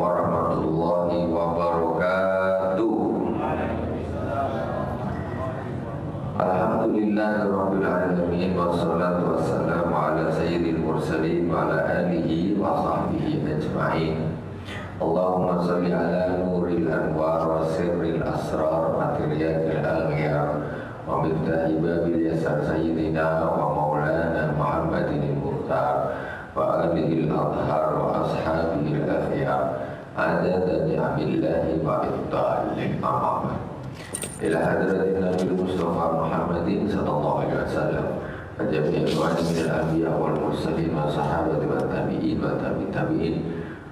warahmatullahi wabarakatuh. Alhamdulillahirabbil alamin wassalatu wassalamu ala sayyidil mursalin wa ala alihi wa sahbihi ajma'in. Allahumma salli ala nuril anwar wa sirril asrar wa tiryatil aghyar wa miftahi babil yasar sayyidina wa maulana Muhammadin al-Mukhtar wa alihi al-adhar wa ashabihi al-akhyar adada ni'amillahi wa ifdalil amam ila hadratin Nabi Mustafa Muhammadin sallallahu alaihi wasallam wa jami'i min al-anbiya wal mursalin wa sahabati wa tabi'in wa tabi'in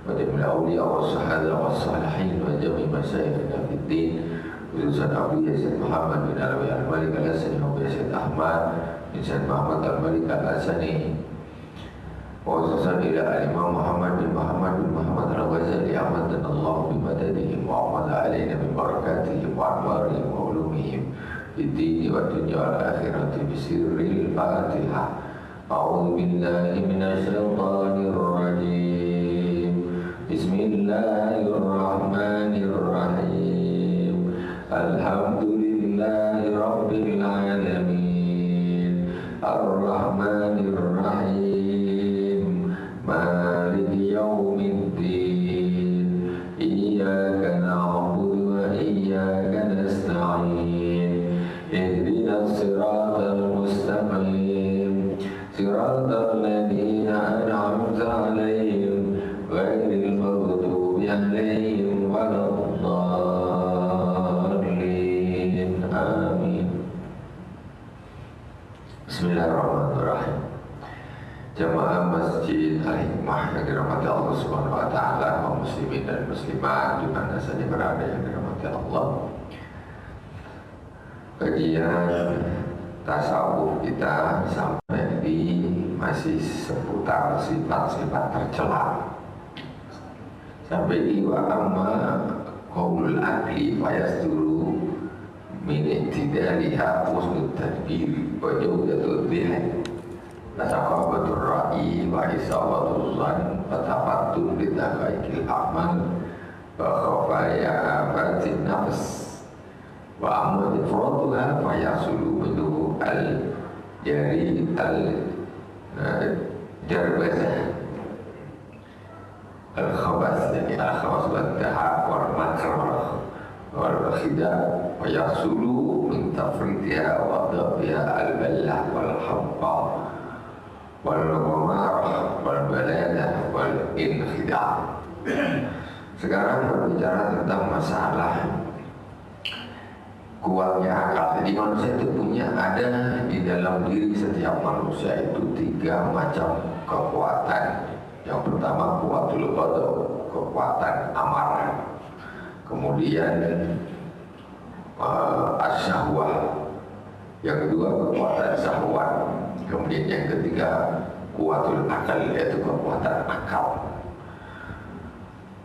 wa jami'il awliya wa sahada wa salihin wa jami'i masyayikhina fid din khususan Abu Yazid Muhammad bin Alawi al-Malik al-Hasani wa Yazid Ahmad bin Said Muhammad al-Malik al-Hasani khususan ila Imam Muhammad bin Muhammad al-Ghazali amadan Allah bimadadihim wa amada alaina min barakatihim wa anwarihim wa ulumihim fid dini wa dunya wal akhirati bisirril Fatihah. A'udzu billahi minasy syaithanir rajim. Bismillahirrahmanirrahim. Alhamdulillahi rabbil alamin. Ar-Rahmanir Rahim. Maliki yaumiddin. Iyyaka na'budu wa iyyaka nasta'in. Ihdinas siratal mustaqim. Siratal ladzina an'amta 'alaihim ghairil maghdubi 'alaihim waladdallin. Amin. Bismillahirrahmanirrahim. Jamaah Masjid Al-Hikmah yang dirahmati Allah Subhanahu wa taala, kaum muslimin dan muslimat di mana saja berada yang dirahmati Allah. Kajian tasawuf kita sampai di masih seputar sifat-sifat tercela. Sampai di wa amma qaulul aqli fayasduru min ittidaliha husnul tadbir wa jawdatul dhihan. Nasaqabatul ra'i wa isawatul zan fatafatul bidakaikil amal wa khafaya abatin nafs wa amal ifratuha fayasulu minhu al-jari al-jarbazah al-khabas, yani al-khabas wa dahab wa makar wa al-khida fayasulu min tafridiha wa dhabiha al-ballah wal-habba wal-ghamarah wal-baladah wal-inkhida'. Sekarang berbicara tentang masalah kuatnya akal. Jadi manusia itu punya, ada di dalam diri setiap manusia itu 3 macam kekuatan. Yang pertama kuatul ghadab, kekuatan amarah. Kemudian asyahwah. Yang kedua kekuatan syahwat. Kemudian yang ketiga kuatul akal, yaitu kekuatan akal.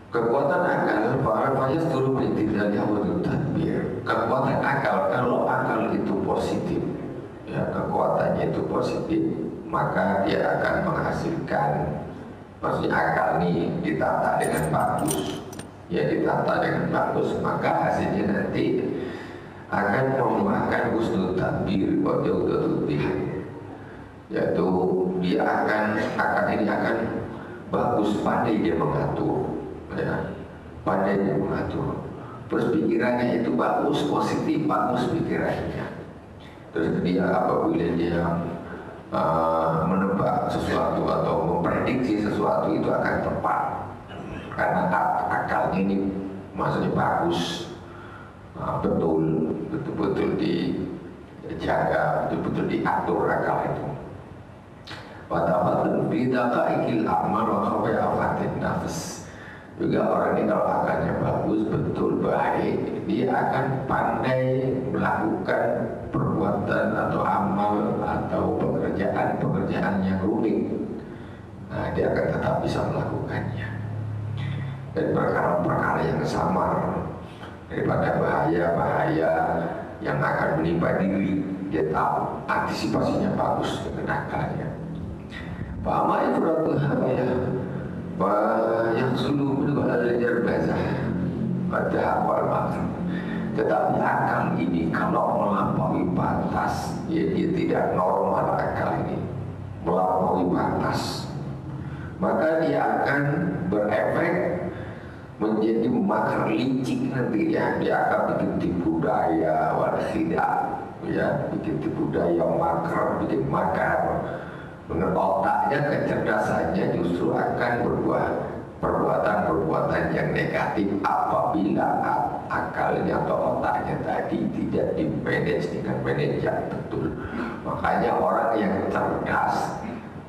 Kekuatan akal para fayas turun tidak dihawal tadbir. Kekuatan akal, kalau akal itu positif, ya, kekuatannya itu positif, maka dia akan menghasilkan, maksudnya akal ini ditata dengan bagus, ya, ditata dengan bagus, maka hasilnya nanti akan membuahkan husnul tadbir wa jawdatul dhihan. Yaitu dia akal ini akan bagus, pandai dia mengatur, ya, pandai dia mengatur. Terus pikirannya itu bagus, positif, bagus pikirannya. Terus dia apabila dia menebak sesuatu atau memprediksi sesuatu itu akan tepat, karena akalnya ini maksudnya bagus, betul-betul dijaga, betul-betul diatur akal itu. Watafatul bidaqaikil a'mal wa khawayafatin nafs. Juga orang ini kalau akalnya bagus, betul, baik, dia akan pandai melakukan perbuatan atau amal atau pekerjaan yang rumit. Nah, dia akan tetap bisa melakukannya. Dan perkara-perkara yang samar, daripada bahaya-bahaya yang akan menimpa diri, dia tahu, antisipasinya bagus dengan akalnya. Fa'ama ifratul hawaya Yang sulu itu adalah bazah pada awal makna. Tetapi akal ini kalau melampaui batas, ya dia tidak normal akal ini melampaui batas, maka dia akan berefek menjadi makar licik nanti ya. Dia akan bikin tipu daya, wasidah, ya, bikin tipu daya, makar, bikin makar. Dengan otaknya, kecerdasannya justru akan berbuat perbuatan-perbuatan yang negatif apabila akalnya atau otaknya tadi tidak dimanage dengan manage yang betul. Makanya orang yang cerdas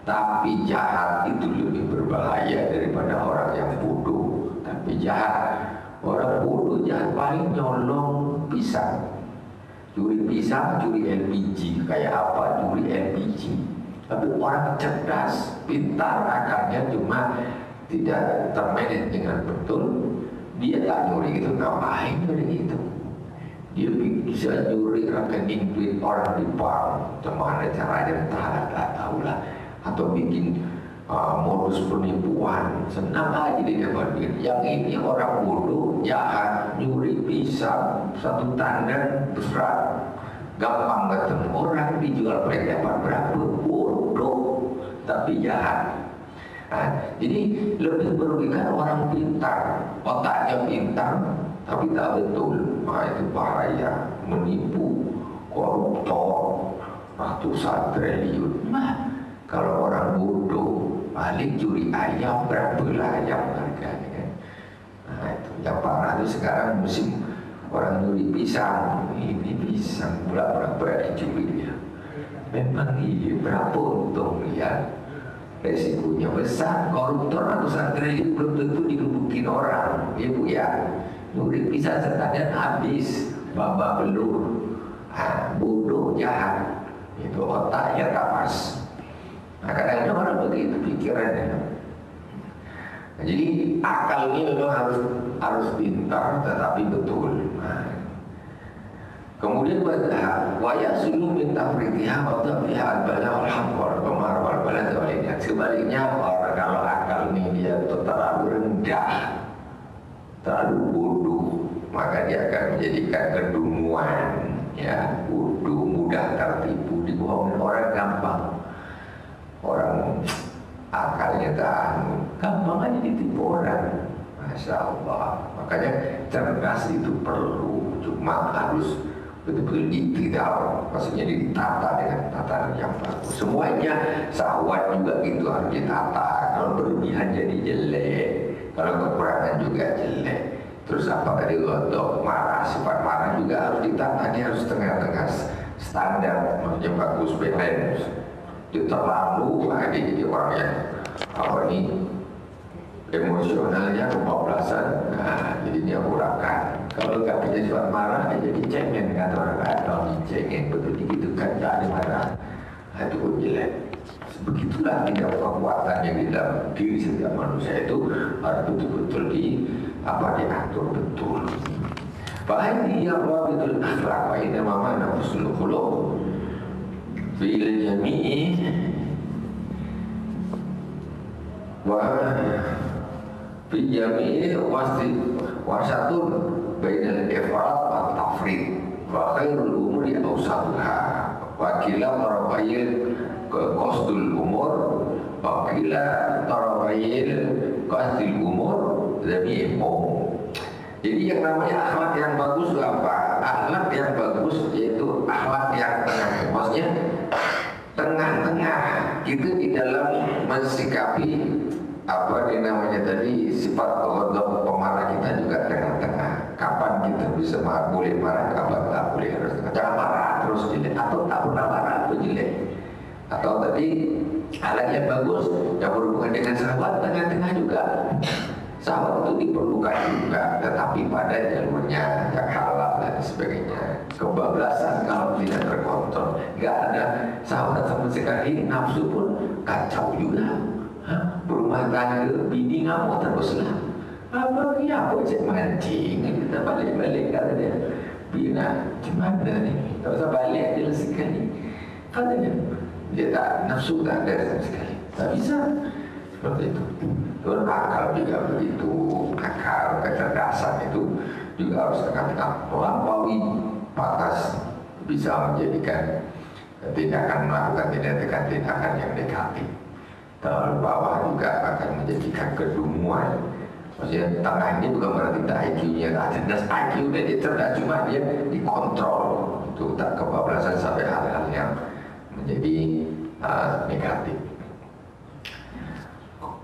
tapi jahat itu lebih berbahaya daripada orang yang bodoh tapi jahat. Orang bodoh jahat paling nyolong pisang, curi pisang, curi LPG, kayak apa curi LPG. Tapi orang cerdas, pintar, akalnya cuma tidak termanage dengan betul, dia tak nyuri itu. Ngapain nyuri itu? Dia bisa nyuri rekening duit orang di bank, gimana caranya tak tahulah. Atau bikin modus penipuan, senang aja dia dapat duit. Yang ini orang bodoh, jahat, nyuri pisang, satu tandan besar, gampang ketemu orang, dijual paling dapat berapa? Bodoh tapi jahat. Jadi lebih merugikan orang pintar, otaknya pintar tapi tak betul. Itu bahaya, menipu, koruptor ratusan triliun. Kalau orang bodoh paling curi ayam, berapa lah ayam harganya kan? Itu yang parah itu sekarang musim orang nyuri pisang. Ini pisang pula berapa dicuri dia? Memang iya, berapa untung ya? Resikonya besar. Koruptor ratusan triliun belum tentu digebukin orang, ya bu ya. Nyuri pisang sekalian habis, babak belur. Bodoh jahat, itu otaknya tak pas. Nah kadang-kadang orang begitu pikirannya. Jadi akal ini memang harus pintar tetapi betul. Kemudian waya sulu minta fritiha atau pihak bala alhamdulillah kemar bala sebaliknya. Sebaliknya orang kalau akal ini dia terlalu rendah, terlalu bodoh, maka dia akan menjadikan kedunguan, ya, bodoh, mudah tertipu, dibohongin orang gampang. Orang akalnya tak gampang aja ditipu orang. Masya Allah. Makanya cerdas itu perlu, cuma harus betul-betul ditidal, maksudnya ditata dengan tatanan yang bagus. Semuanya syahwat juga gitu harus ditata. Kalau berlebihan jadi jelek, kalau kekurangan juga jelek. Terus apa tadi untuk marah, sifat marah juga harus ditata. Dia harus tengah-tengah standar, maksudnya bagus, balance. Dia terlalu jadi orang yang emosionalnya kebablasan, jadinya urakan. Kalau nggak punya sifat marah, jadi cengeng, kata orang lain, cengeng betul gitu kan, tak ada marah, itu pun jelek. Begitulah tidak kekuatan yang di dalam diri setiap manusia itu harus betul-betul diatur betul. Bahaya yang betul akhlak, ini mama nafsul khuluq fil jami'i wa fi jami'i wasatun bainal ifrat wa tafrid wa khairul umuri awsatuha wa kila tarabayil qasdul umur wa kila tarabayil qasdul umur zabi'um. Jadi yang namanya akhlak yang bagus itu apa? Akhlak yang bagus yaitu akhlak yang tengah. Maksudnya tengah-tengah itu di dalam mensikapi apa yang namanya tadi sifat ghadab pemarah kita juga tengah-tengah. Kapan kita bisa boleh marah, kapan tak boleh, harus jangan marah terus jelek, atau tak pernah marah itu jelek. Atau tadi akhlak yang bagus yang berhubungan dengan sahabat tengah-tengah juga. Sahabat itu diperlukan juga, tetapi pada jalurnya yang halal dan sebagainya. Kebablasan kalau tidak terkontrol, nggak ada sahabat sama sekali, nafsu pun kacau juga. Berumah tangga, bini ngamuk teruslah. Apa cek mancing, kita balik-balik kata dia. Bina, gimana nih? Tak usah balik jelas sekali. Katanya dia tak nafsu tak ada sama sekali. Tak bisa. seperti itu. Terus akal juga begitu, akal kecerdasan itu juga harus tengah-tengah melampaui batas bisa menjadikan tindakan melakukan tindakan yang negatif. Terlalu bawah juga akan menjadikan kedunguan. Maksudnya tengah ini bukan berarti IQ-nya cerdas, IQ dia cerdas, cuma dia dikontrol itu tak kebablasan sampai hal-hal yang menjadi negatif.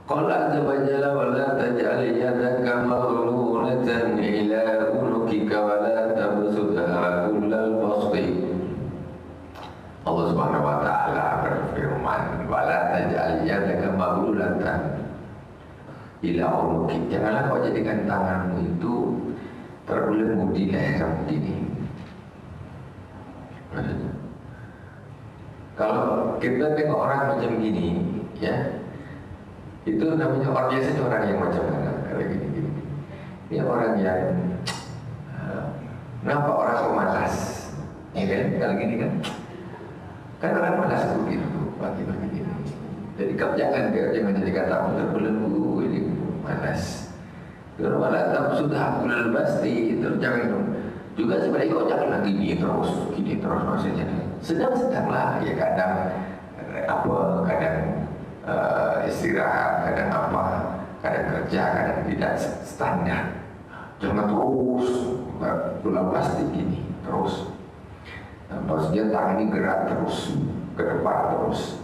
Qala azza wa jalla wa la taj'al yadaka maghlulatan ila unukika wa la tabsutha kullal basti. Allah Subhanahu wa taala berfirman, wa la taj'al yadaka maghlulatan ila unukika. Janganlah kau jadikan tanganmu itu terbelenggu di lehermu ini. Kalau kita tengok orang macam gini, ya, itu namanya orang biasanya orang yang macam mana kalau gini-gini. Ini orang yang kenapa orang kok malas? Ya kan, kalau gini kan orang malas begitu pagi-pagi ini. Jadi kau jangan jadi katamu terbelenggu ini malas. Kalau malas sudah aku pasti terus jangan dong. Juga sebenarnya kau jangan gini terus maksudnya. Sedang-sedanglah ya kadang kadang istirahat, kadang kadang kerja, kadang tidak standar. Jangan terus bulan pasti gini terus. Maksudnya tangan ini gerak terus ke depan terus,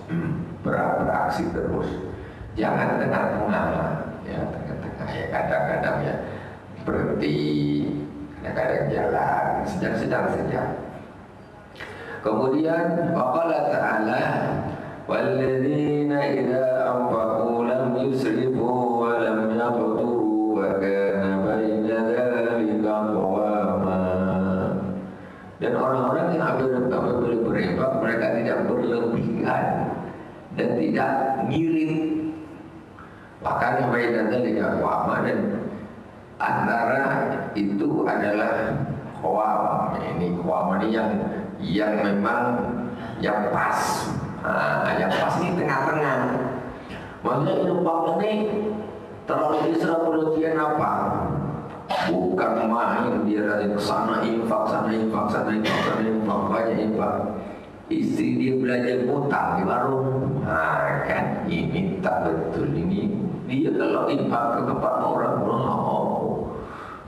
beraksi terus. Jangan tengah-tengah, ya tengah-tengah ya kadang-kadang ya berhenti, kadang-kadang jalan, sedang-sedang saja. Kemudian waqala ta'ala walladzina idza anfaqu lam yusrifu wa lam yaqturu wa kana baina dzalika qawama. Dan orang-orang yang apabila berinfak mereka tidak berlebihan dan tidak ngirit. Bahkan baina dzalika qawama, dan antara itu adalah qawam. Ini qawam ini yang memang yang pas. Yang pas ini tengah-tengah. Maksudnya infak ini terlalu diserap berlebihan apa? Bukan main dia dari sana infak, banyak infak. Istri dia belajar ngutang di warung. Kan ini tak betul ini. Dia kalau infak ke tempat orang,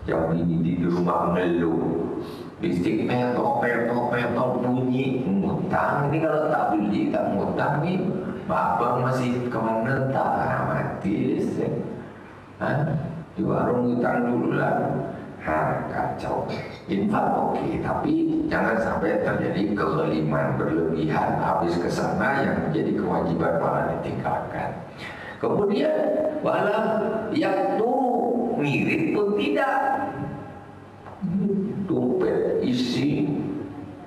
yang ini di rumah ngeluh. Listrik petok bunyi ngutang. Ini kalau tak beli tak ngutang nih bapak masih kemana tak mati listrik. Di warung ngutang dulu lah. Kacau. Infak oke, tapi jangan sampai terjadi kezaliman berlebihan habis ke sana yang menjadi kewajiban malah ditinggalkan. Kemudian walau yang tuh mirip pun tidak. Dompet isi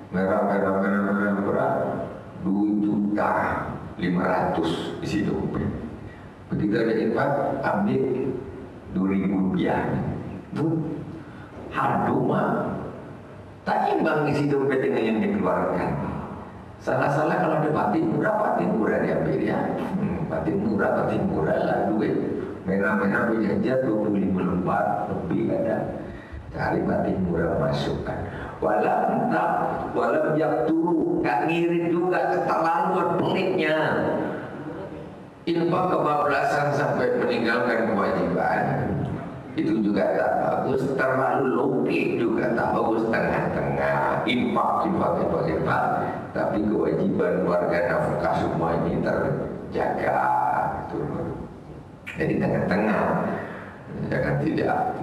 merah 2.500.000 isi dompet. Ketika ada infak ambil 2.000 rupiah. Haduh mah tak imbang isi dompet dengan yang dikeluarkan. Salah-salah kalau ada batin murah diambil ya. Batin murah lah duit. Merah-merah berjajar 25 lembar lebih ada. Cari batin murah masukkan. Walau yang turu, gak ngirit juga keterlaluan pelitnya. Infak kebablasan sampai meninggalkan kewajiban itu juga tak bagus. Terlalu logik juga tak bagus. Tengah-tengah infak, tapi kewajiban keluarga nafkah semua ini terjaga. Jadi tengah-tengah, jangan tidak.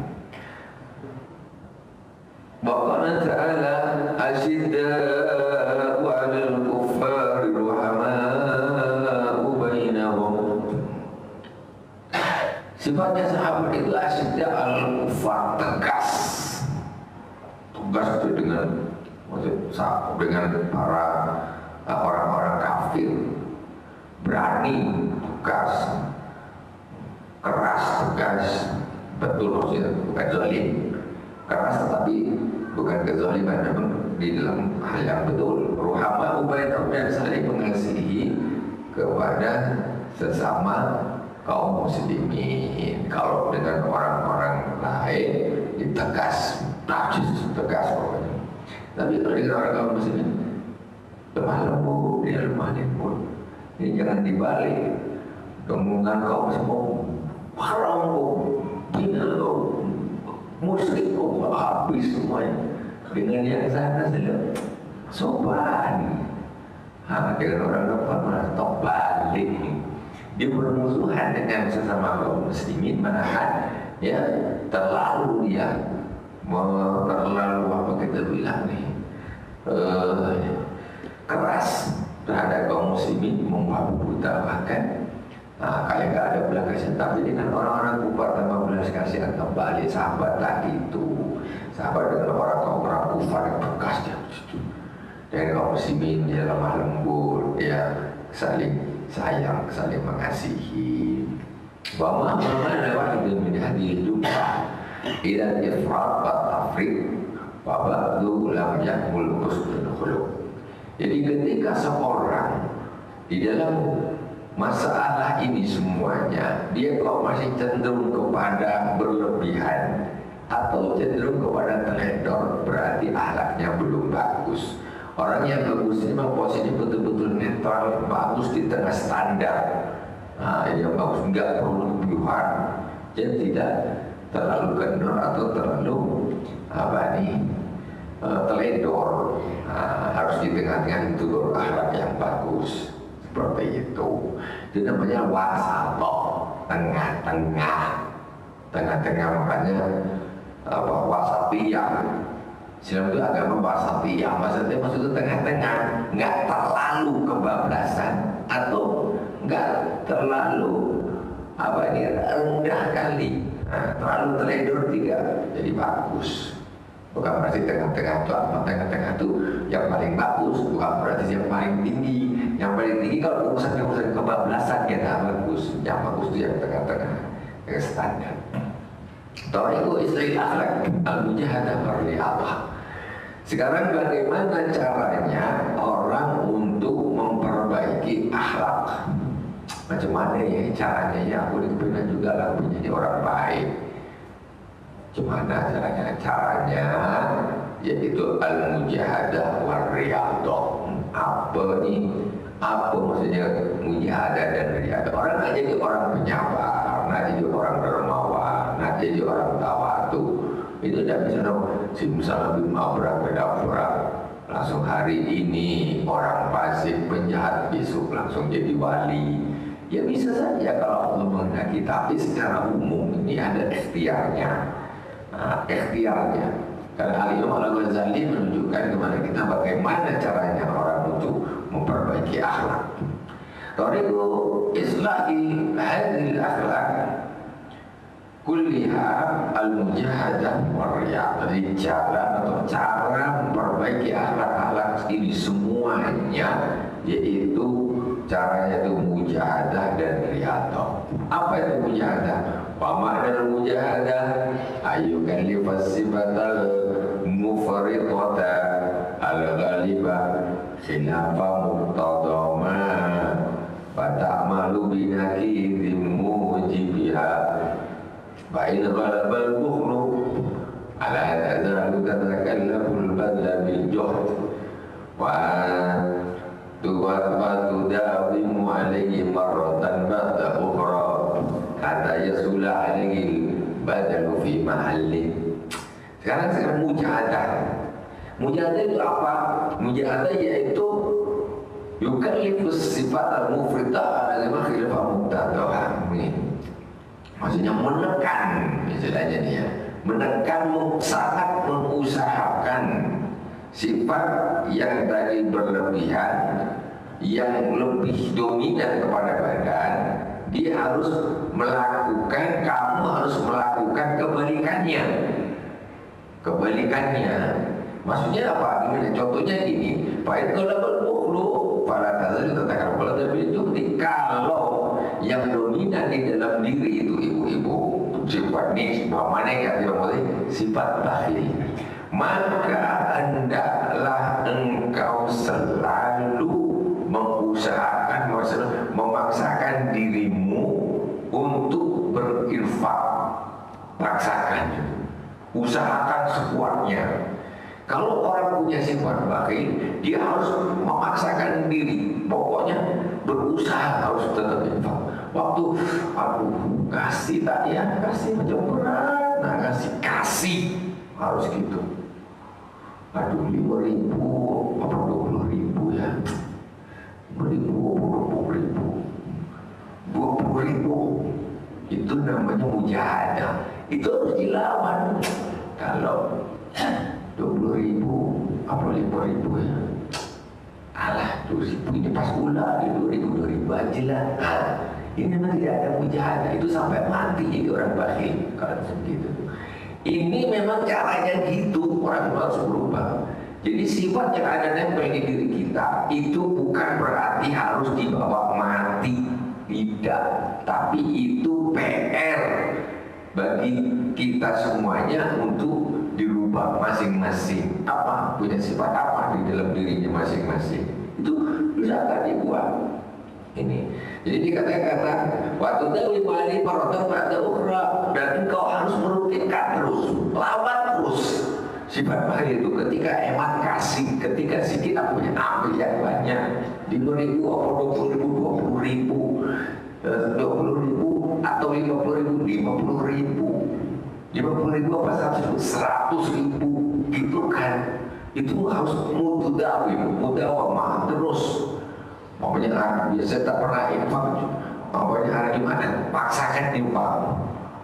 Waqala ta'ala asyidda'u 'alal kuffari ruhama'u bainahum. Sifatnya sahabat itu asyidda' 'alal kuffar, tegas itu dengan para orang-orang kafir, berani, tegas, keras, tegas, betul maksudnya bukan zalim. Keras tetapi bukan kezaliman, namun di dalam hal yang betul. Ruhama ubainahum, yang saling mengasihi kepada sesama kaum muslimin. Kalau dengan orang-orang lain ditegas, najis, tegas pokoknya. Tapi kalau dengan orang kaum muslimin lemah lembut, dia lemah lembut. Ini jangan dibalik. Omongan kaum semua haram kok, gila kok, musyrik kok, habis semuanya. Dengan yang sana saja sopan. Dengan orang depan malah tok balik. Dia bermusuhan dengan sesama kaum muslimin, malahan ya terlalu dia terlalu apa kita bilang nih keras terhadap kaum muslimin, membabu buta bahkan kayak gak ada belas kasihan. Tapi dengan orang-orang kufar tanpa belas kasihan kembali. Sahabat tadi itu sahabat dengan orang kufar yang tegas dia dengan kaum muslimin dia lemah lembut, dia saling sayang, saling mengasihi. Wa ma lewat itu menjadi lupa ila ifrat wa tafriq wa ba'du lam yakmul husnul khuluq. Jadi ketika seorang di dalam masalah ini semuanya dia kok masih cenderung kepada berlebihan atau cenderung kepada teledor, berarti akhlaknya belum bagus. Orang yang bagus ini memang posisinya betul-betul netral, bagus di tengah standar. Yang bagus enggak perlu berlebihan, jadi tidak terlalu kendor atau terlalu teledor. Harus di tengah-tengah itu akhlak yang bagus seperti itu. Itu namanya wasatoh, tengah-tengah makanya wasatiyah. Islam itu agama wasatiyah, maksudnya tengah-tengah, nggak terlalu kebablasan atau nggak terlalu rendah kali, terlalu teledor tidak, jadi bagus. Bukan berarti tengah-tengah itu apa? Tengah-tengah itu yang paling bagus, bukan berarti yang paling tinggi. Yang paling tinggi kalau urusan kebablasan ya nggak bagus. Yang bagus itu yang tengah-tengah, yang standar. Tariqu istri akhlak al-mujahadah war-riyadhah. Sekarang bagaimana caranya orang untuk memperbaiki akhlak? Macam mana ya caranya ya? Aku dikepinkan juga lah menjadi orang baik. Gimana caranya? Caranya yaitu al-mujahadah war-riyadhah. Apa nih? Apa maksudnya mujahadah dan riyadah? Orang nggak jadi orang penyabar, nggak jadi orang dermawan, nggak jadi orang tawadu. Itu tidak bisa dong. Simsalah bin Mabrak langsung hari ini orang fasik penjahat, besok langsung jadi wali. Ya bisa saja kalau Allah menghendaki, tapi secara umum ini ada ikhtiarnya. Karena Al-Imam Al-Ghazali menunjukkan kepada kita bagaimana caranya orang untuk memperbaiki akhlak. Tariqu islahi hadhil akhlak kulliha al-mujahadah war-riyadhah. Jadi jalan atau cara memperbaiki akhlak-akhlak ini semuanya yaitu caranya itu mujahadah dan riyadhah. Apa itu mujahadah? Wa ma'na mujahadah ayyukan lifasibatal mufridata al-ghalibah khilafa muqtadama fata'malu binakidhim mujibiha fa'in ghalabal bukhlu ala tazalu tatakallaful badla bil juhd wa tudawimu alaihi marratan ba'da ukhra hatta yasula alaihi badalu fi mahalli. Sekarang mujahadah. Mujahadah itu apa? Mujahadah yaitu yukallifus sifat al-mufridah ala khilafah muqtadaha. Maksudnya menekan, istilahnya dia menekan, sangat mengusahakan sifat yang tadi berlebihan, yang lebih dominan kepada badan. Dia harus melakukan, kamu harus melakukan kebalikannya. Maksudnya apa? Gimana? Contohnya gini, Pak kalau berbulu pada kasar katakan kalau terjadi kalau yang dominan di dalam diri itu ibu-ibu sifat ini, mana yang sifat bakhil, maka hendaklah engkau selalu mengusahakan, memaksakan dirimu paksakan, usahakan sekuatnya. Kalau orang punya sifat bakhil, dia harus memaksakan diri. Pokoknya berusaha harus tetap infak. Waktu aku kasih tak ya, kasih macam berat, nah kasih harus gitu. Aduh 5.000 apa 20.000 ya, 20.000 itu namanya mujahadah. Itu harus dilawan. Kalau 20.000 apa 5.000 ya, alah 2.000 ini pas pula di 2.000 aja lah. Ini memang tidak ada mujahadah, itu sampai mati jadi orang bakhil kalau begitu. Ini memang caranya gitu, orang harus berubah. Jadi sifat yang ada nempel di diri kita itu bukan berarti harus dibawa mati, tidak. Tapi itu PR bagi kita semuanya untuk dirubah masing-masing. Apa punya sifat apa di dalam dirinya masing-masing, itu bisa akan dibuat. Ini jadi dikata-kata waktu itu 5 hari parotan pada ukhra, dan engkau harus merutinkan terus, lawan terus sifat bakhil itu. Ketika emat kasih, ketika sedikit aku punya ambil yang banyak, 5.000 atau 20.000, 20.000 atau 50.000, 50.000 apa 100.000 gitu kan. Itu harus mudawamah terus. Pokoknya hari biasa tak pernah infak, pokoknya hari Jumat paksakan infak.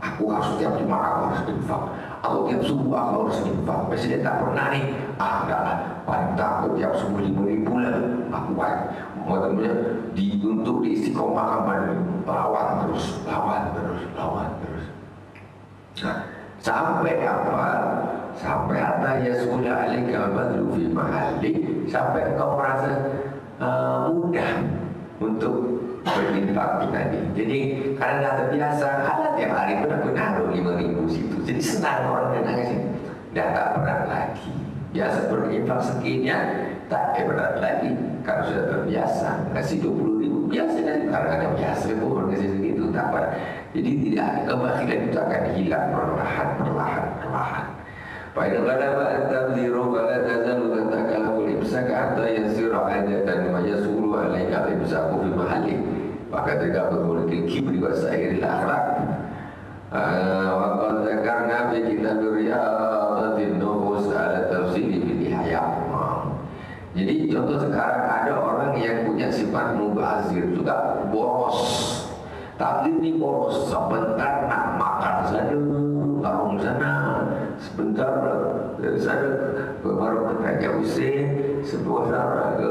Aku harus tiap Jumat aku harus infak, atau tiap subuh aku harus infak. Presiden tak pernah nih, enggak lah, paling takut tiap subuh 5.000 lah. Aku baik, maksudnya untuk di istiqomah lawan terus. Nah, sampai apa? Sampai ada ya sudah alaika badru fi mahalli, sampai engkau merasa mudah untuk berinfak tadi. Jadi karena terbiasa, ada tiap hari pun aku naruh 5.000 situ. Jadi senang orang datang ke sini. Dan tak berat lagi. Biasa berinfak sekian, tak berat lagi. Karena sudah terbiasa. Kasih 20.000 biasa kan? Karena ada biasa pun kasih segitu tak berat. Jadi tidak kebakhilan itu akan hilang perlahan. Pada pada tabziru pada tazalu tatakalamu imsak hatta yasira adatan wa yasulu alaika imsaku fi mahalli. Maka tergabung mulkil kibri wa sairil akhlaq. Wa qad zakarna fi kitab riyadatin nufus ala tafsili bil ihya. Jadi contoh sekarang ada orang yang punya sifat mubazir, juga boros. Tabzir ini boros, sebentar nak makan sana, warung sana, sebentar dari sana baru ke Raja Hussein, sebentar ke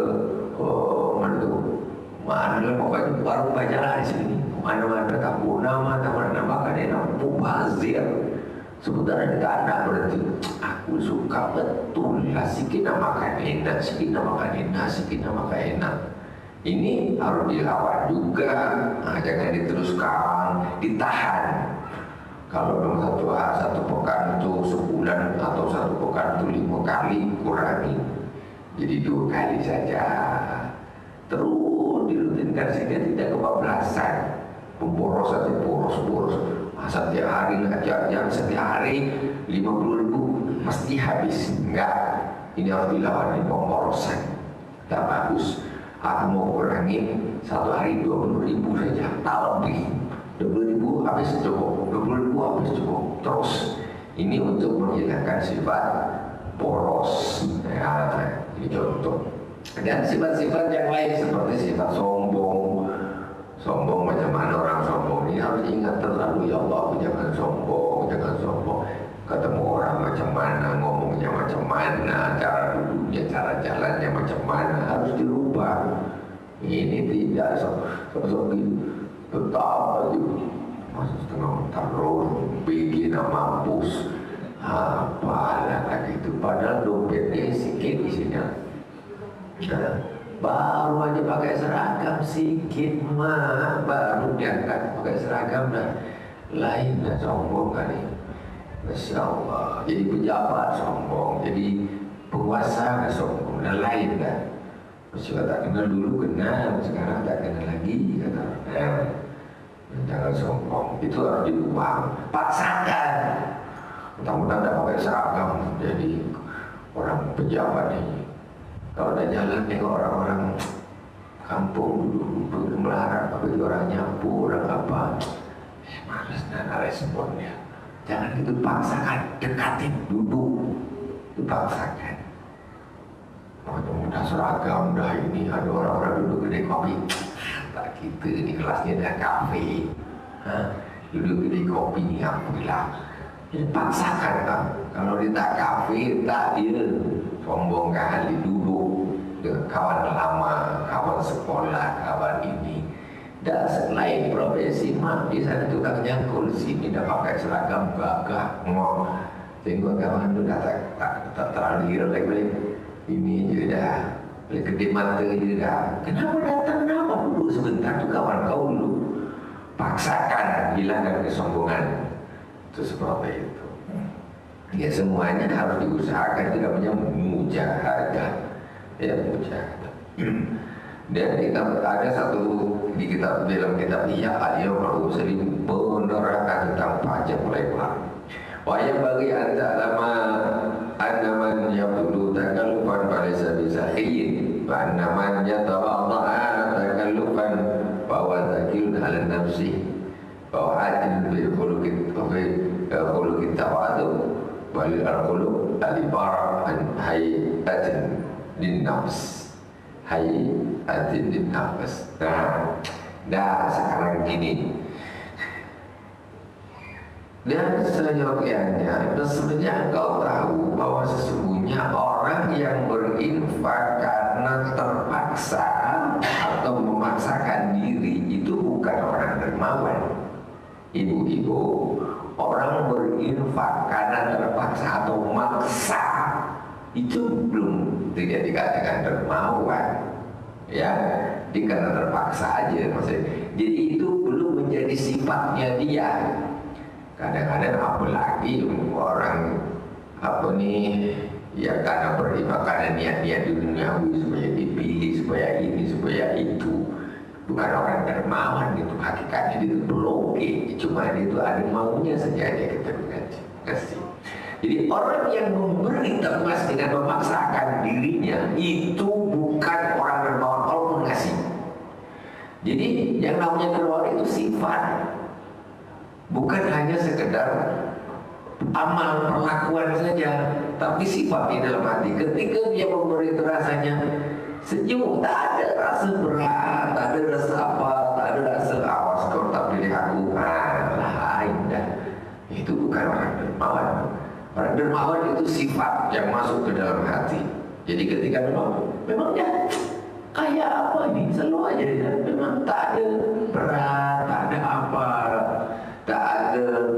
mana pokoknya warung banyak lah di sini, mana kampung nama makan enak, mubazir. Sebentar ada anak berarti aku suka betul lah sikit makan enak, Ini harus dilawan juga, jangan diteruskan, ditahan. Kalau dalam satu pekan itu sebulan atau satu pekan itu 5 kali, kurangi jadi 2 kali saja. Terus dirutinkan sehingga tidak kebablasan. Boros saja, boros. Setiap hari ngajarnya, setiap hari 50.000 mesti habis. Enggak, ini harus dilawan, ini pemborosan. Tak bagus. Aku mau kurangi 1 hari 20.000 saja, tak lebih. 20.000 habis cukup, 20.000 habis cukup. Terus ini untuk menghilangkan sifat boros. Ya, ini contoh. Dan sifat-sifat yang lain seperti sifat sombong macam mana orang sombong ini harus ingat terlalu, ya Allah, jangan sombong. Ketemu orang macam mana, ngomongnya macam mana, cara duduknya, cara jalannya macam mana, harus dirubah. Ini tidak sok tetap aja masuk setengah terus bikin mampus apalah lagi itu, padahal dompetnya sedikit isinya. Baru aja pakai seragam sedikit mah, baru diangkat pakai seragam dan lain dan sombong kali. Masya Allah, jadi pejabat sombong, jadi penguasa sombong dan lain kan. Masih tak kenal dulu kenal, sekarang tak kenal lagi kata. Jangan sombong, itu harus diubah. Paksakan. Mudah-mudahan tidak pakai seragam jadi orang pejabat ini. Kalau udah jalan tengok orang-orang kampung duduk melarat, apa itu orang nyapu, orang apa, males nana responnya. Jangan itu paksakan, dekatin, duduk, dipaksakan. Udah seragam, udah ini, ada orang-orang duduk kedai kopi. Tak kita ni kelasnya dah kafe. Duduk kedai kopi ni apa bilang? Jadi paksakan kan. Kalau dia tak kafe, tak dia sombong kali duduk dengan kawan lama, kawan sekolah, kawan ini. Dah selain profesi mak di sana tukang nyangkul, sini dah pakai seragam gagah ngok. Tengok kawan tu dah tak terlalu lagi. Ini je dah, boleh kedip mata je dah. Kenapa datang? Kenapa duduk sebentar tu kawan kau dulu? Paksakan, hilangkan kesombongan. Itu sebab itu. Ya semuanya harus diusahakan, itu namanya mujahadah. Ya mujahadah. Dan kita ada satu di kitab dalam kitab Ihya Al-Ulum Muslim menerangkan tentang pajak lebar. Wayang bagi anda lama anaman yabdu takallufan falaysa bisahiyin wa anaman yatawadda'a takallufan bahwa zakilun ala nafsi bahwa adil bil khuluqit tawadu wal khuluq al-ibar an hayatin din nafs hayatin din nafs. Nah sekarang gini. Dan seyogyanya, sebenarnya engkau tahu bahwa sesungguhnya orang yang berinfak karena terpaksa atau memaksakan diri itu bukan orang dermawan. Ibu-ibu, orang berinfak karena terpaksa atau memaksa itu belum tidak dikatakan dermawan. Ya, karena terpaksa aja maksudnya. Jadi itu belum menjadi sifatnya dia. Kadang-kadang apalagi orang apa nih ya karena beriman karena niat-niat duniawi supaya dipilih supaya ini supaya itu, bukan orang dermawan itu hakikatnya itu bloke, cuma itu ada maunya saja dia kita kasih. Jadi orang yang memberi termas dengan memaksakan dirinya itu bukan orang dermawan walaupun ngasih. Jadi yang namanya dermawan itu sifat. Bukan hanya sekedar amal perlakuan saja, tapi sifat di dalam hati. Ketika dia memberi itu rasanya senyum, tak ada rasa berat, tak ada rasa apa, tak ada rasa awas kau tak pilih aku. Lain dah. Itu bukan orang dermawan. Orang dermawan itu sifat yang masuk ke dalam hati. Jadi ketika memangnya kayak apa ini, selalu aja dia memang tak ada berat, tak ada apa. Tak ada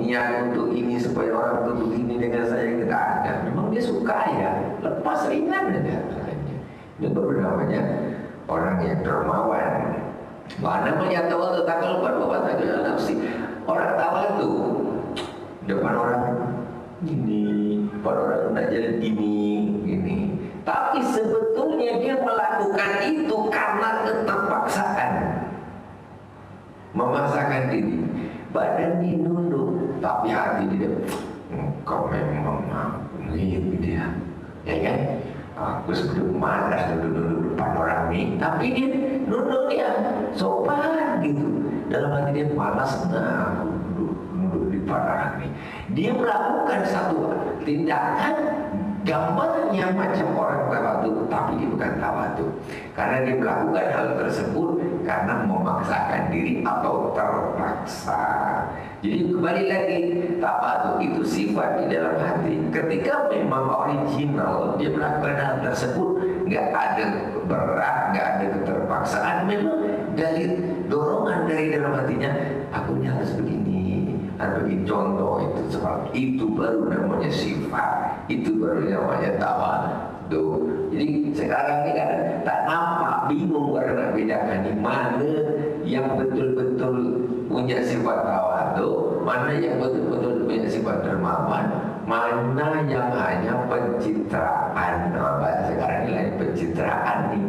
niat untuk ini supaya orang untuk ini dengan saya, tidak ada. Memang dia suka ya, lepas ringan aja. Itu baru namanya orang yang dermawan. Mana namanya tawadu takallufan wa takallufan nafsi. Orang tawadu depan orang ini, depan orang nak jalan ini. Tapi sebetulnya dia melakukan itu karena keterpaksaan. Memaksakan diri, badan dia nunduk, tapi hati dia, kau memang gitu dia, ya kan? Aku sebelum malas duduk depan orang ini, tapi dia nunduk dia, sopan gitu. Dalam hati dia malas, aku duduk di depan orang ini. Dia melakukan satu tindakan gambarnya macam orang tawadu, tapi dia bukan tawadu. Karena dia melakukan hal tersebut karena memaksakan diri atau terpaksa. Jadi kembali lagi, tawadu itu sifat di dalam hati. Ketika memang original dia melakukan hal tersebut, nggak ada berat, nggak ada keterpaksaan, memang dari dorongan dari dalam hatinya, aku harus begini. Ada begini contoh itu sebab itu baru namanya sifat, itu baru namanya tawadu. Jadi sekarang ini kan tak nampak, bingung karena bedakan di mana yang betul-betul punya sifat tawadu, mana yang betul-betul punya sifat dermawan, mana yang hanya pencitraan. Sekarang ini pencitraan nih.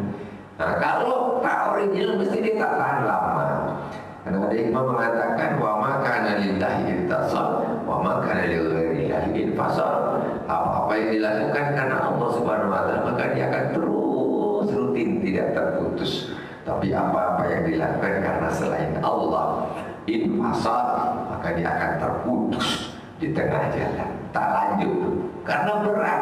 Nah, kalau tak original mesti dia tak tahan lama. Karena ada hikmah mengatakan wa ma kana lillahi ittasal wa ma kana li ghairillahi infasal. Apa-apa yang dilakukan karena Allah Subhanahu wa taala maka dia akan terus rutin tidak terputus. Tapi apa-apa yang dilakukan karena selain Allah infasal maka dia akan terputus di tengah jalan, tak lanjut karena berat.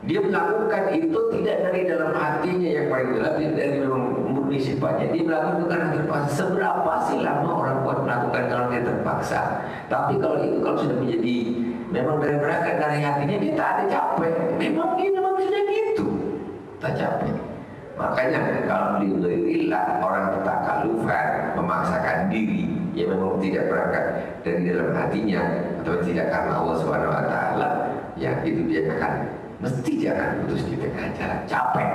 Dia melakukan itu tidak dari dalam hatinya yang paling jelas, dari murni sifatnya. Dia melakukan karena terpaksa. Seberapa sih lama orang kuat melakukan kalau dia terpaksa? Tapi kalau itu kalau sudah menjadi memang dari berangkat dari hatinya, dia tak ada capek. Memang sudah gitu, tak capek. Makanya kalau dilihat orang takalufan memaksakan diri, ya memang tidak berangkat dari dalam hatinya atau tidak karena Allah Subhanahu wa taala, ya itu dia akan mesti dia akan putus di tengah jalan. Capek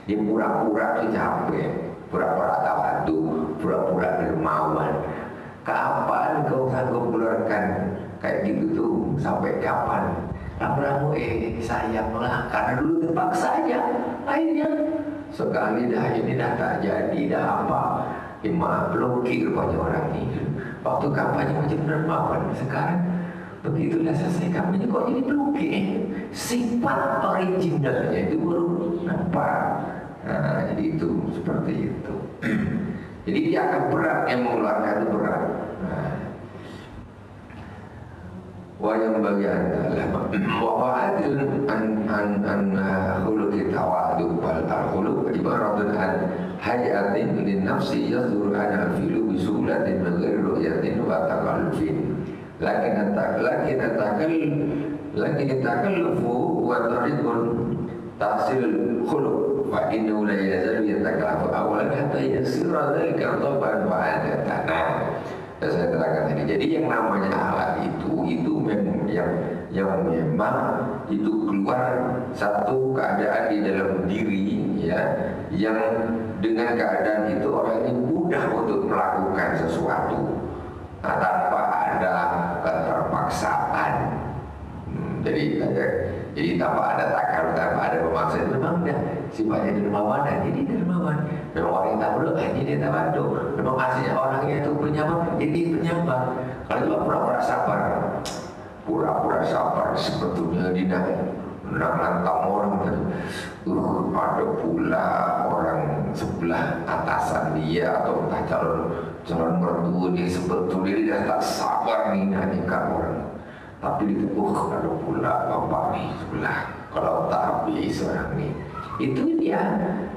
dia pura-pura tuh capek, pura-pura tawadu, pura-pura dermawan. Kapan kau sanggup keluarkan kayak gitu tuh? Sampai kapan? Kamu sayanglah karena dulu terpaksa aja. Akhirnya sekali dah ini dah tak jadi dah apa? Maaf blokir banyak orang ini. Waktu kampanye macam dermawan, sekarang begitulah selesai kampanye kok jadi blokir. Sifat originalnya itu baru nampak. Nah, jadi itu seperti itu. Jadi dia akan berat, yang mengeluarkan itu berat. Wa yang bagian adalah wa'adil an khuluqi tawadu wal khuluq ibaratun an hayatin lin nafsi yazur an al-filu bisulatin min ghairi ru'yatin wa taqallufin lakin takallufu wa tariqun tahsil khuluq wa innahu la yazalu yatakallafu awalan hatta yasira dhalika taban wa adatan. Saya terangkan tadi. Jadi yang namanya akhlak itu memang yang memang itu keluar satu keadaan di dalam diri, ya, yang dengan keadaan itu orang ini mudah untuk melakukan sesuatu tanpa ada keterpaksaan. Jadi tanpa ada takar, tanpa ada pemaksa, itu memang dah sifatnya dermawan. Jadi dermawan. Memang orang yang tak perlu, jadi dia tak bantu. Memang aslinya orangnya itu penyabar, jadi penyabar. Kalau cuma pura-pura sabar, sebetulnya dia nak lantang orang itu. Ada pula orang sebelah atasan dia atau entah calon mertua dia sebetulnya dia tak sabar nih nak nikah orang. Tapi itu ada pula bapak nih sebelah, kalau tak habis orang nih. Itu dia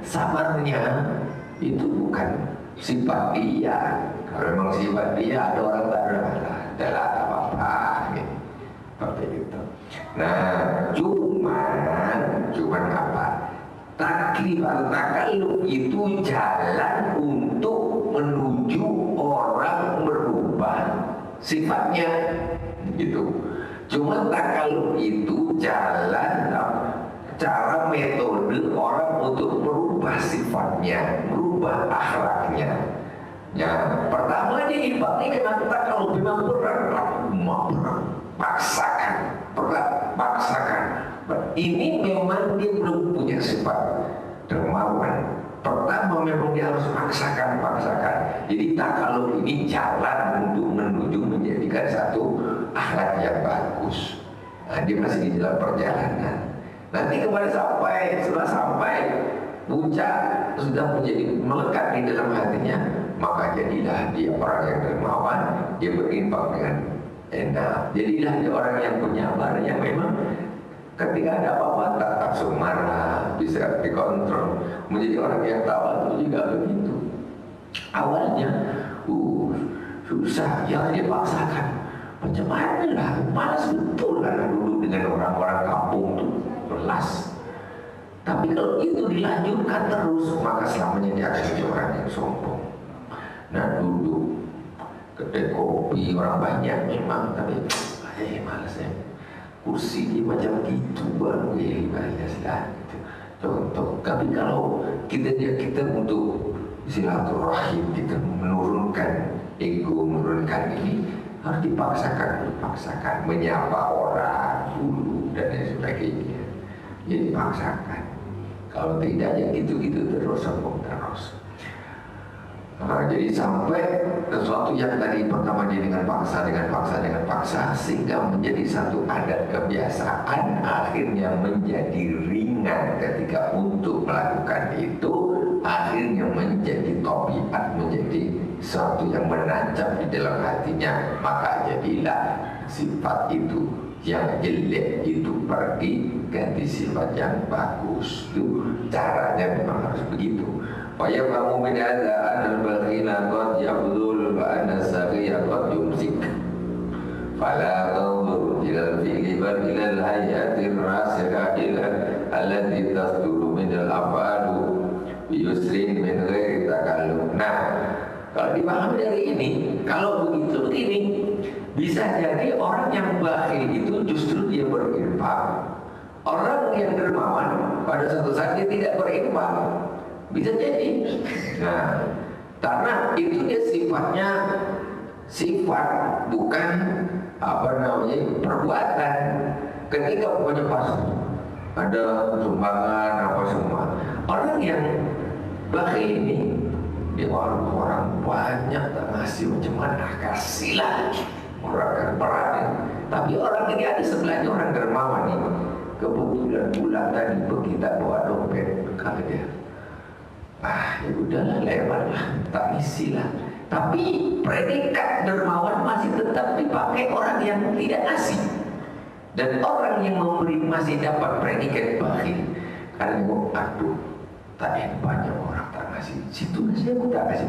sabarnya, itu bukan sifat dia. Kalau memang sifat dia, ada orang tak adalah apa-apa gitu. Seperti itu. Nah, cuman apa? Taklif atau takalluf itu jalan untuk menuju orang berubah sifatnya gitu. Cuma takalluf itu jalan cara metode orang untuk merubah sifatnya, merubah akhlaknya. Ya, pertama dia ini kenapa takalluf memang berat, paksakan. Ini memang dia belum punya sifat dermawan. Pertama memang dia harus paksakan. Jadi takalluf ini jalan untuk menuju menjadikan satu akhlak yang bagus. Nah, dia masih di dalam perjalanan. Nanti setelah sampai puncak sudah menjadi melekat di dalam hatinya, maka jadilah dia orang yang dermawan, dia berimbang dengan enak. Jadilah dia orang yang penyabar, yang memang ketika ada apa-apa tak langsung marah, bisa dikontrol. Menjadi orang yang tawadu juga begitu. Awalnya susah, yang dia paksakan. Macam mana lah, malas betul karena dulu dengan orang-orang kampung tuh belas. Tapi kalau itu dilanjutkan terus, maka selamanya dia akan jadi orang yang sombong. Nah dulu kedai kopi orang banyak memang, tapi malas ya. Kursi dia macam gitu baru ibaratnya gitu. Contoh, tapi kalau kita untuk silaturahim, kita menurunkan ego, menurunkan ini harus dipaksakan, menyapa orang dulu dan sebagainya. Jadi paksakan. Kalau tidak ya gitu terus sombong terus. Nah, jadi sampai sesuatu yang tadi pertama dia dengan paksa sehingga menjadi satu adat kebiasaan, akhirnya menjadi ringan ketika untuk melakukan itu, akhirnya menjadi tabiat, menjadi sesuatu yang menancap di dalam hatinya. Maka jadilah sifat itu yang jelek itu pergi ganti sifat yang bagus. Itu caranya memang harus begitu. Fayafhamu min hadza anna al-bakhila qad yabdhul wa anna as-saghiya qad yumsik. Fala tanzur ila al-fi'li bal ila al-hayati ar-rasikha allati tasduru min al-af'alu bi yusrin min ghairi takalluf. Nah, kalau dipahami dari ini, kalau begitu begini, bisa jadi orang yang bakhil itu justru dia berinfak. Orang yang dermawan pada suatu saat dia tidak berinfak. Bisa jadi. Nah, karena itu dia sifatnya sifat, bukan perbuatan. Ketika punya pas ada sumbangan apa semua, orang yang bakhil ini dia orang banyak tak ngasih, macam mana kasihlah, orang akan perhatian. Tapi orang ini ada sebelahnya orang dermawan ini. Kebetulan bulan tadi kita bawa dompet, kata dia, ya udahlah, lewatlah, tak isi lah. Tapi predikat dermawan masih tetap dipakai orang yang tidak ngasih. Dan orang yang memberi masih dapat predikat bakhil. Karena aduh, tak banyak orang tak ngasih. Situ ngasih aku tak kasih.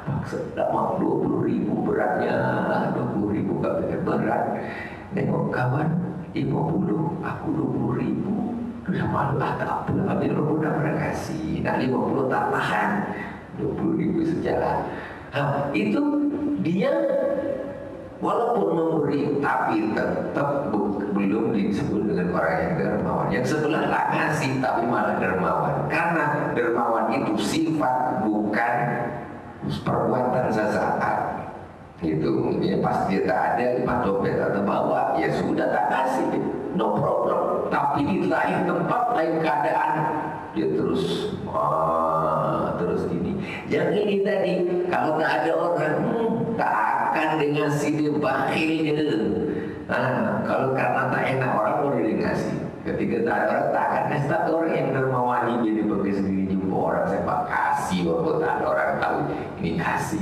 Paksa tak mau 20.000 beratnya, 20.000 gak berat. Nengok kawan 50, aku 20.000. Udah malu tak apalah, tapi 20 udah pernah kasih. Nah 50 tak tahan, 20.000 sejalan. Nah, itu dia walaupun memberi, tapi tetap belum disebut dengan orang yang dermawan. Yang sebelah tak ngasih, tapi malah dermawan. Karena dermawan itu sifat, bukan perbuatan sesaat. Itu ya pasti tak ada 5 dompet atau bawa, ya sudah tak kasih, no problem. Tapi di lain tempat, lain keadaan, dia terus ini. Yang ini tadi, kalau tak ada orang, tak akan ngasih, dia bakhil je. Nah, kalau karena tak enak orang boleh ngasih. Ketika tak ada orang, tak akan ngasih. Tapi orang yang dermawan ini dia pergi sendiri jumpa orang, saya pak kasih, walaupun tak ada orang tahu ini kasih.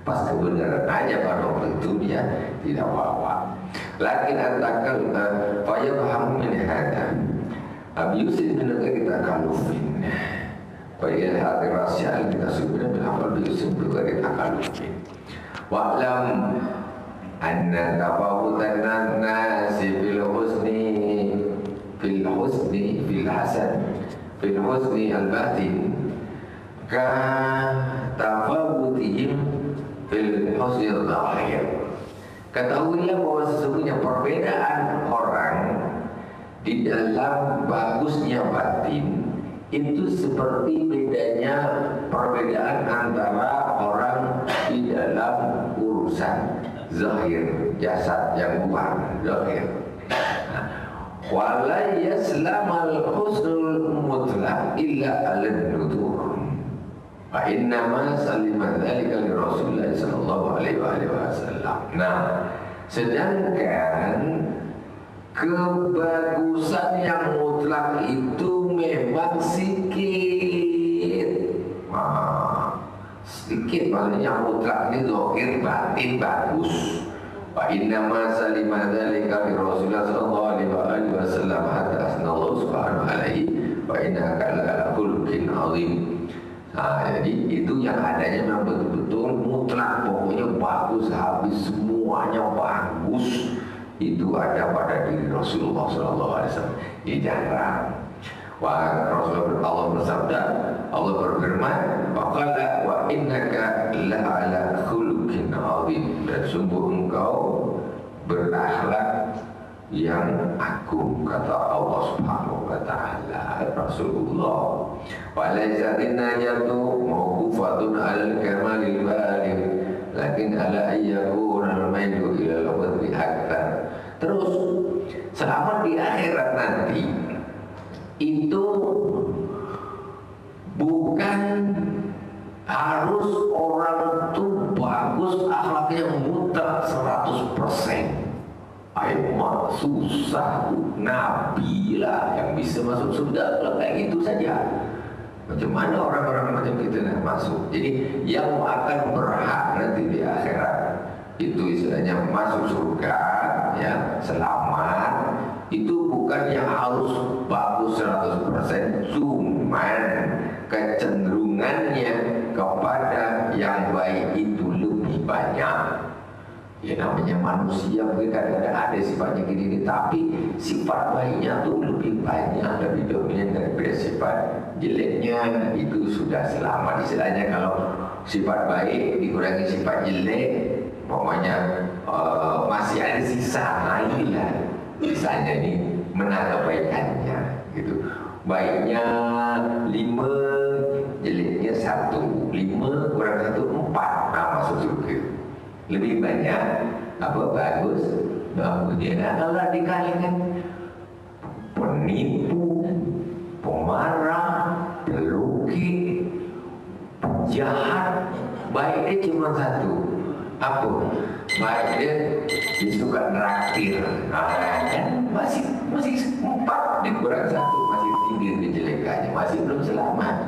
Pas kebenaran aja pada waktu itu dia tidak bawa. Lakin antakal fayafhamu min hadza Abi Yusuf bin kita kalufin. Baik hati rasyal kita sudah berhafal Abi Yusuf juga kita kalufin. Wa'lam anna tafawutan nasi fil husni al-batin ka tafawutihim fil husni al-zahir. Ketahuilah bahwa sesungguhnya perbedaan orang di dalam bagusnya batin itu seperti bedanya perbedaan antara orang di dalam urusan zahir, jasad yang luar, zahir. Wala yaslamal husnul mutlaq illa al-nudur. Fa innama salima dzalika li Rasulillah sallallahu alaihi wasallam. Nah, sedangkan kebagusan yang mutlak itu memang sedikit. Sedikit maknanya yang mutlak ini zahir, batin bagus. Fa innama salima dzalika li Rasulillah sallallahu alaihi wasallam hatta asnallahu subhanahu alaihi wa innaka la khuluqin azim. Nah, jadi itu yang adanya memang betul-betul mutlak, pokoknya bagus, habis semuanya bagus. Itu ada pada diri Rasulullah SAW. Ini jarang. Wah, Rasulullah Allah bersabda, Allah berfirman, "Faqala wa innaka la'ala khuluqin 'azim." Dan sungguh engkau berakhlak yang agung, kata Allah Subhanahu wa taala Rasulullah. Wa laysa dinayatu mawqufatun 'alal kamalil baligh, lakin ala ayyakuna al-mailu ila al-wadhi akthar. Terus selamat di akhirat nanti itu bukan harus Mah susah, Nabi lah yang bisa masuk surga. Kalau kayak gitu saja, macam mana orang-orang macam kita nak masuk? Jadi yang akan berhak nanti di akhirat itu istilahnya masuk surga, ya selamat. Itu bukan yang harus bagus 100%, cuman kecenderungannya kepada yang baik itu lebih banyak. Ya namanya manusia mungkin kadang-kadang ada sifatnya gini, tapi sifat baiknya tuh lebih banyak, lebih dominan daripada sifat jeleknya. Itu sudah selamat. Istilahnya kalau sifat baik dikurangi sifat jelek, pokoknya masih ada sisa. Nah inilah sisanya ini menang kebaikannya gitu. Baiknya 5, jeleknya 1. 5 kurang 1, 4. Nah masuk surga. Lebih banyak apa bagus dia. Nah, kalau dikalikan penipu, pemarah, peluki, jahat, baik dia cuma 1. Apa? Baik dia disuka traktir. Nah, kan masih 4 dikurang 1, masih 3 kejelekannya, masih belum selamat.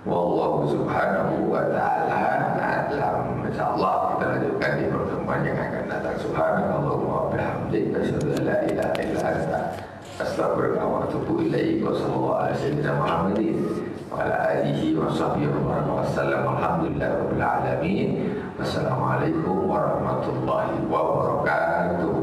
Wallahu subhanahu wa ta'ala a'lam. Insyaallah kita lanjutkan di pertemuan yang akan datang. Subhanallah wa bihamdihi asyhadu an la ilaha illa anta astaghfiruka wa atubu ilaik. Wa sallallahu ala sayyidina Muhammadin wa ala alihi wa sahbihi wa sallam. Alhamdulillah rabbil alamin. Wassalamualaikum warahmatullahi wabarakatuh.